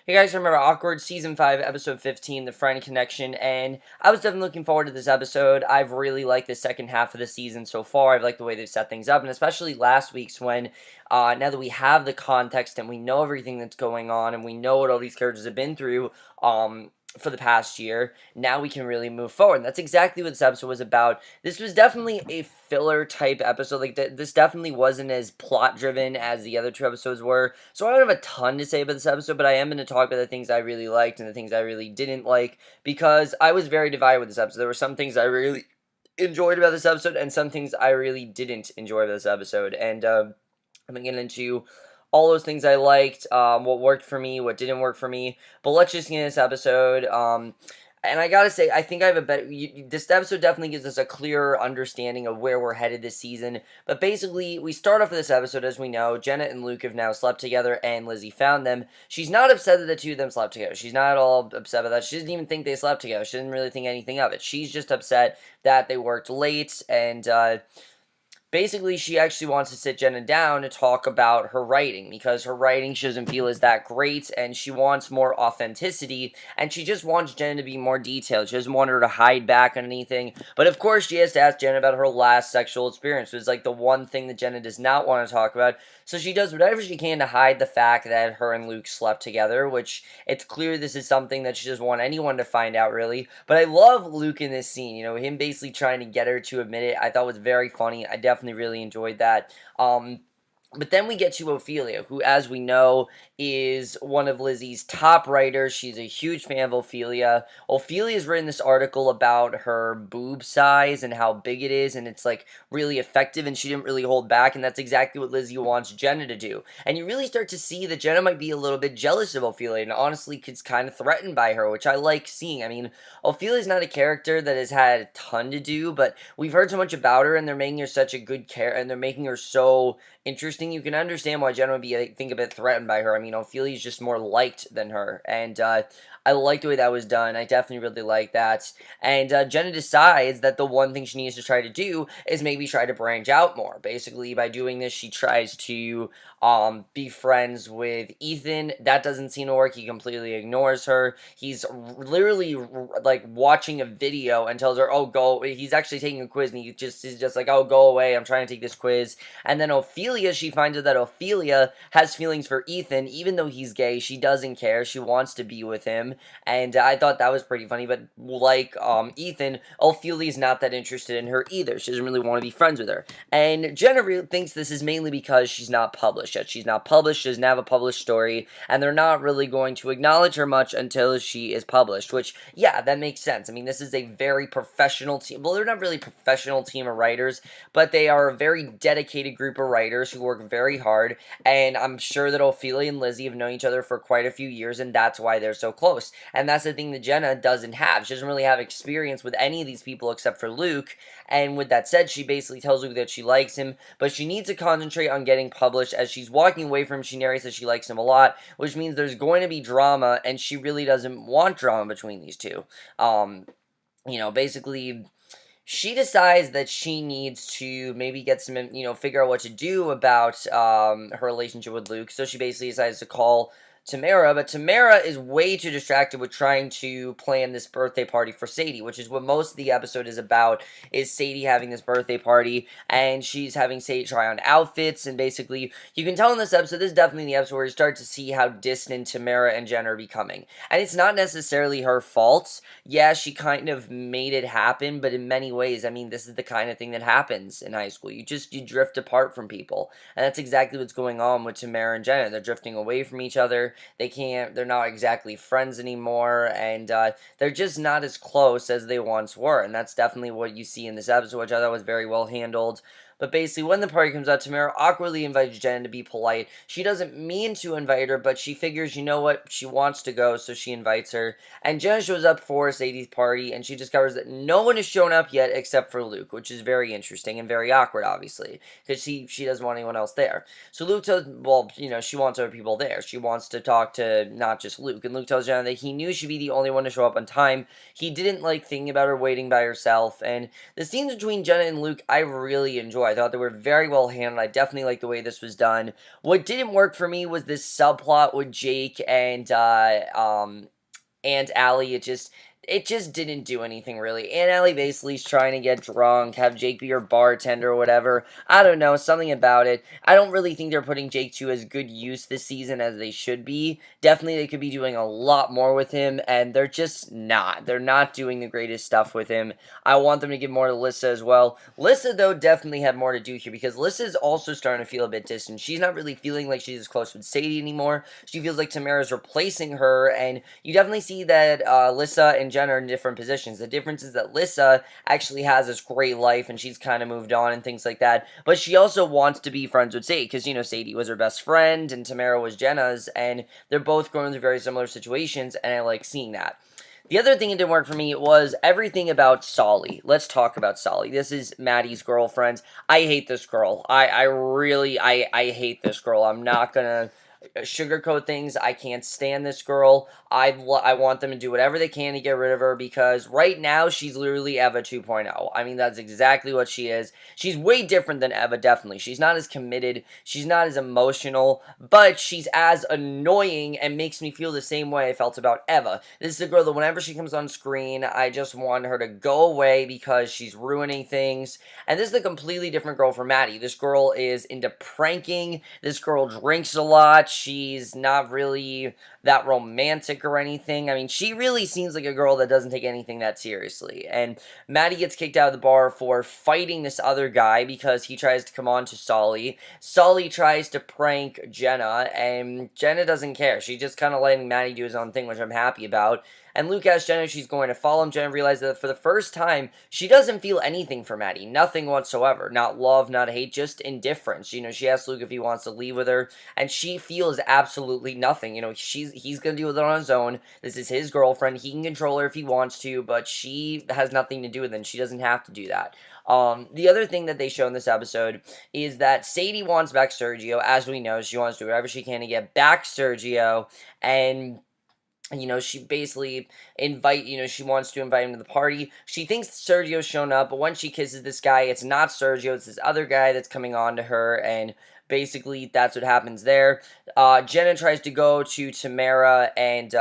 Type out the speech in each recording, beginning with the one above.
Hey guys, remember Awkward Season 5, Episode 15, The Friend Connection, and I was definitely looking forward to this episode. I've really liked the second half of the season so far. I've liked the way they've set things up, and especially last week's when, now that we have the context and we know everything that's going on and we know what all these characters have been through, for the past year, now we can really move forward. And that's exactly what this episode was about. This was definitely a filler type episode. Like, this definitely wasn't as plot driven as the other two episodes were. So I don't have a ton to say about this episode, but I am going to talk about the things I really liked and the things I really didn't like, because I was very divided with this episode. There were some things I really enjoyed about this episode and some things I really didn't enjoy about this episode. And I'm going to get into all those things I liked, what worked for me, what didn't work for me. But let's just get into this episode. And I gotta say, I think I have a better. This episode definitely gives us a clearer understanding of where we're headed this season. But basically, we start off with this episode, as we know, Jenna and Luke have now slept together, and Lizzie found them. She's not upset that the two of them slept together. She's not at all upset about that. She doesn't even think they slept together. She didn't really think anything of it. She's just upset that they worked late, and basically, she actually wants to sit Jenna down to talk about her writing, because her writing she doesn't feel is that great, and she wants more authenticity, and she just wants Jenna to be more detailed. She doesn't want her to hide back on anything, but of course she has to ask Jenna about her last sexual experience, which is like the one thing that Jenna does not want to talk about, so she does whatever she can to hide the fact that her and Luke slept together, which it's clear this is something that she doesn't want anyone to find out, really. But I love Luke in this scene, him basically trying to get her to admit it. I thought was very funny. I definitely really enjoyed that. But then we get to Ophelia, who, as we know, is one of Lizzie's top writers. She's a huge fan of Ophelia. Ophelia's written this article about her boob size and how big it is, and it's like really effective, and she didn't really hold back, and that's exactly what Lizzie wants Jenna to do. And you really start to see that Jenna might be a little bit jealous of Ophelia, and honestly is kind of threatened by her, which I like seeing. I mean, Ophelia's not a character that has had a ton to do, but we've heard so much about her, and they're making her such a good character, and they're making her so interesting. You can understand why Jenna would be, I think, a bit threatened by her. I mean, Ophelia's just more liked than her, and I like the way that was done. I definitely really like that. And Jenna decides that the one thing she needs to try to do is maybe try to branch out more. Basically, by doing this, she tries to be friends with Ethan. That doesn't seem to work. He completely ignores her. He's literally like watching a video and tells her, "Oh, go." He's actually taking a quiz, and he's just like, "Oh, go away. I'm trying to take this quiz." And then Ophelia, she finds out that Ophelia has feelings for Ethan, even though he's gay. She doesn't care. She wants to be with him, and I thought that was pretty funny. But like Ethan, Ophelia's not that interested in her either. She doesn't really want to be friends with her. And Jenna thinks this is mainly because she's not published yet. She's not published. She doesn't have a published story, and they're not really going to acknowledge her much until she is published. Which, yeah, that makes sense. I mean, this is a very professional team. Well, they're not really professional team of writers, but they are a very dedicated group of writers who work very hard, and I'm sure that Ophelia and Lizzie have known each other for quite a few years, and that's why they're so close. And that's the thing that Jenna doesn't have. She doesn't really have experience with any of these people except for Luke, and with that said, she basically tells Luke that she likes him, but she needs to concentrate on getting published. As she's walking away from him, she narrates that she likes him a lot, which means there's going to be drama, and she really doesn't want drama between these two. Basically, she decides that she needs to maybe get some, figure out what to do about her relationship with Luke. So she basically decides to call Tamara, but Tamara is way too distracted with trying to plan this birthday party for Sadie, which is what most of the episode is about, is Sadie having this birthday party, and she's having Sadie try on outfits, and basically, you can tell in this episode, this is definitely the episode where you start to see how distant Tamara and Jenna are becoming. And it's not necessarily her fault. Yeah, she kind of made it happen, but in many ways, I mean, this is the kind of thing that happens in high school. You drift apart from people, and that's exactly what's going on with Tamara and Jenna. They're drifting away from each other. They're not exactly friends anymore, and they're just not as close as they once were, and that's definitely what you see in this episode, which I thought was very well handled. But basically, when the party comes out, Tamara awkwardly invites Jen to be polite. She doesn't mean to invite her, but she figures, you know what, she wants to go, so she invites her. And Jenna shows up for Sadie's party, and she discovers that no one has shown up yet except for Luke, which is very interesting and very awkward, obviously, because she doesn't want anyone else there. So Luke tells, well, she wants other people there. She wants to talk to not just Luke. And Luke tells Jenna that he knew she'd be the only one to show up on time. He didn't like thinking about her waiting by herself. And the scenes between Jenna and Luke, I really enjoy. I thought they were very well handled. I definitely like the way this was done. What didn't work for me was this subplot with Jake and Allie. It just didn't do anything really. And Allie basically is trying to get drunk, have Jake be her bartender or whatever. I don't know, something about it. I don't really think they're putting Jake to as good use this season as they should be. Definitely they could be doing a lot more with him, and they're just not. They're not doing the greatest stuff with him. I want them to give more to Lissa as well. Lissa, though, definitely had more to do here, because Lissa's also starting to feel a bit distant. She's not really feeling like she's as close with Sadie anymore. She feels like Tamara's replacing her, and you definitely see that Lissa and Jenna are in different positions. The difference is that Lissa actually has this great life, and she's kind of moved on and things like that, but she also wants to be friends with Sadie, because, Sadie was her best friend, and Tamara was Jenna's, and they're both going through very similar situations, and I like seeing that. The other thing that didn't work for me was everything about Solly. Let's talk about Solly. This is Maddie's girlfriend. I hate this girl. I hate this girl. I'm not gonna sugarcoat things. I can't stand this girl. I want them to do whatever they can to get rid of her, because right now she's literally Eva 2.0. I mean, that's exactly what she is. She's way different than Eva, definitely. She's not as committed. She's not as emotional, but she's as annoying and makes me feel the same way I felt about Eva. This is a girl that whenever she comes on screen, I just want her to go away because she's ruining things. And this is a completely different girl from Maddie. This girl is into pranking. This girl drinks a lot. She's not really that romantic or anything. I mean, she really seems like a girl that doesn't take anything that seriously. And Maddie gets kicked out of the bar for fighting this other guy because he tries to come on to Solly. Solly tries to prank Jenna, and Jenna doesn't care. She's just kind of letting Maddie do his own thing, which I'm happy about. And Luke asks Jenna if she's going to follow him. Jenna realizes that for the first time, she doesn't feel anything for Maddie. Nothing whatsoever. Not love, not hate, just indifference. She asks Luke if he wants to leave with her, and she feels absolutely nothing. He's going to deal with it on his own. This is his girlfriend. He can control her if he wants to, but she has nothing to do with it. She doesn't have to do that. The other thing that they show in this episode is that Sadie wants back Sergio. As we know, she wants to do whatever she can to get back Sergio, and she basically she wants to invite him to the party. She thinks Sergio's shown up, but when she kisses this guy, it's not Sergio, it's this other guy that's coming on to her, and basically that's what happens there. Jenna tries to go to Tamara and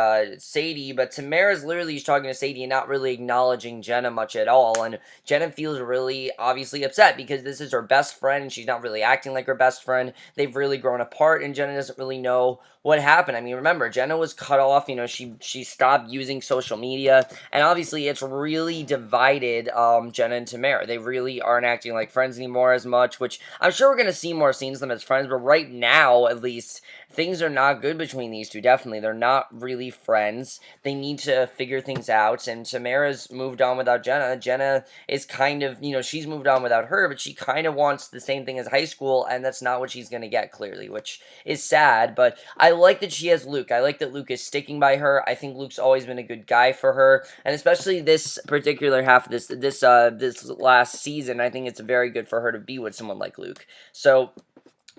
Sadie, but Tamara's literally just talking to Sadie and not really acknowledging Jenna much at all, and Jenna feels really obviously upset because this is her best friend, and she's not really acting like her best friend. They've really grown apart, and Jenna doesn't really know what happened. I mean, remember, Jenna was cut off, she stopped using social media, and obviously it's really divided Jenna and Tamara. They really aren't acting like friends anymore as much, which I'm sure we're going to see more scenes of them as friends, but right now, at least, things are not good between these two, definitely. They're not really friends. They need to figure things out, and Tamara's moved on without Jenna. Jenna is kind of, she's moved on without her, but she kind of wants the same thing as high school, and that's not what she's going to get, clearly, which is sad, but I like that she has Luke. I like that Luke is sticking by her. I think Luke's always been a good guy for her, and especially this particular half of this last season, I think it's very good for her to be with someone like Luke. So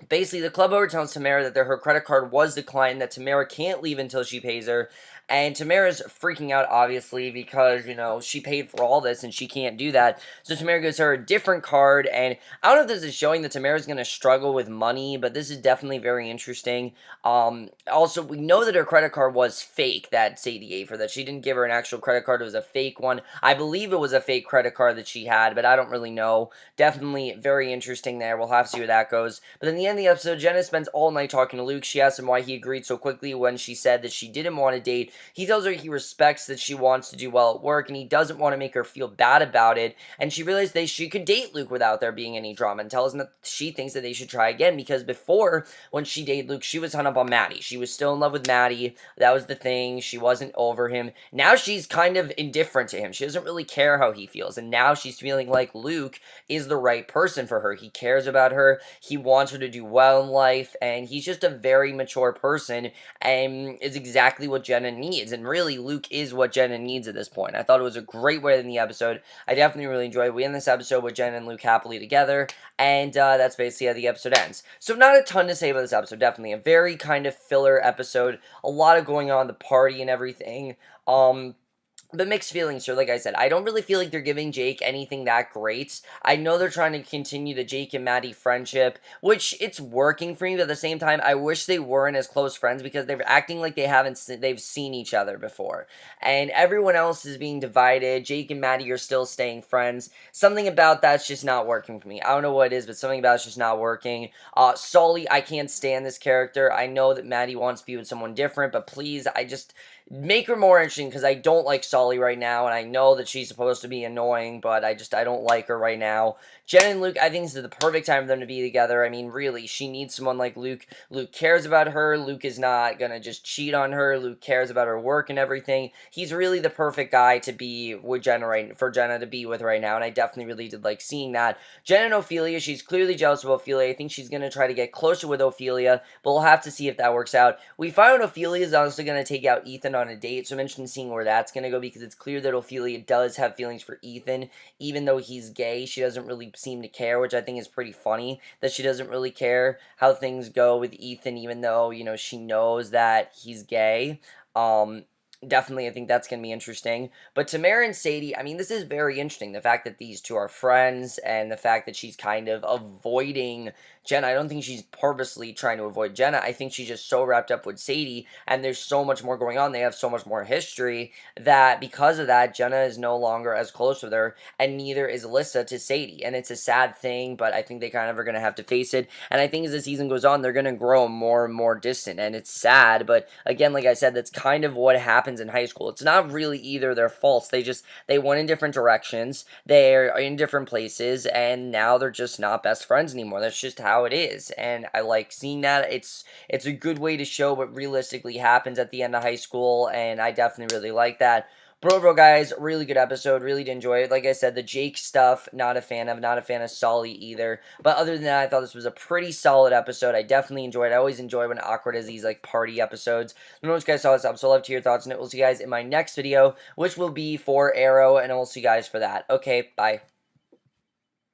basically, the club owner tells Tamara that her credit card was declined, that Tamara can't leave until she pays her, and Tamara's freaking out, obviously, because, she paid for all this, and she can't do that. So Tamara gives her a different card, and I don't know if this is showing that Tamara's going to struggle with money, but this is definitely very interesting. Also, we know that her credit card was fake, that Sadie gave her, that she didn't give her an actual credit card, it was a fake one. I believe it was a fake credit card that she had, but I don't really know. Definitely very interesting there. We'll have to see where that goes. But in the end of the episode, Jenna spends all night talking to Luke. She asks him why he agreed so quickly when she said that she didn't want to date. He tells her he respects that she wants to do well at work, and he doesn't want to make her feel bad about it. And she realized that she could date Luke without there being any drama, and tells him that she thinks that they should try again, because before, when she dated Luke, she was hung up on Maddie. She was still in love with Maddie. That was the thing. She wasn't over him. Now she's kind of indifferent to him. She doesn't really care how he feels, and now she's feeling like Luke is the right person for her. He cares about her. He wants her to do well in life, and he's just a very mature person, and is exactly what Jenna needs. And really, Luke is what Jenna needs at this point. I thought it was a great way in the episode. I definitely really enjoyed it. We end this episode with Jenna and Luke happily together, and that's basically how the episode ends. So not a ton to say about this episode. Definitely a very kind of filler episode. A lot of going on, the party and everything. but mixed feelings here, like I said. I don't really feel like they're giving Jake anything that great. I know they're trying to continue the Jake and Maddie friendship, which it's working for me, but at the same time, I wish they weren't as close friends because they're acting like they've seen each other before. And everyone else is being divided. Jake and Maddie are still staying friends. Something about that's just not working for me. I don't know what it is, but something about it's just not working. Sully, I can't stand this character. I know that Maddie wants to be with someone different, but please, I just make her more interesting because I don't like Sully right now, and I know that she's supposed to be annoying, but I don't like her right now. Jen and Luke, I think this is the perfect time for them to be together. I mean, really, she needs someone like Luke. Luke cares about her. Luke is not gonna just cheat on her. Luke cares about her work and everything. He's really the perfect guy to be with Jenna for Jenna to be with right now, and I definitely really did like seeing that. Jenna and Ophelia, she's clearly jealous of Ophelia. I think she's gonna try to get closer with Ophelia, but we'll have to see if that works out. We find out Ophelia is also gonna take out Ethan on a date, so I'm interested in seeing where that's going to go because it's clear that Ophelia does have feelings for Ethan, even though he's gay. She doesn't really seem to care, which I think is pretty funny that she doesn't really care how things go with Ethan, even though, she knows that he's gay. Um, Definitely, I think that's going to be interesting. But Tamara and Sadie, I mean, this is very interesting. The fact that these two are friends and the fact that she's kind of avoiding Jenna. I don't think she's purposely trying to avoid Jenna. I think she's just so wrapped up with Sadie, and there's so much more going on. They have so much more history that because of that, Jenna is no longer as close with her, and neither is Alyssa to Sadie. And it's a sad thing, but I think they kind of are going to have to face it. And I think as the season goes on, they're going to grow more and more distant. And it's sad, but again, like I said, that's kind of what happens in high school. It's not really either their faults. They went in different directions. They're in different places, and now they're just not best friends anymore. That's just how it is. And I like seeing that. It's a good way to show what realistically happens at the end of high school, and I definitely really like that. Bro, guys, really good episode. Really did enjoy it. Like I said, the Jake stuff, not a fan of. Not a fan of Solly either. But other than that, I thought this was a pretty solid episode. I definitely enjoyed it. I always enjoy when Awkward has these, like, party episodes. Let me know what you guys saw this episode. I'd love to hear your thoughts on it. We'll see you guys in my next video, which will be for Arrow, and we'll see you guys for that. Okay, bye.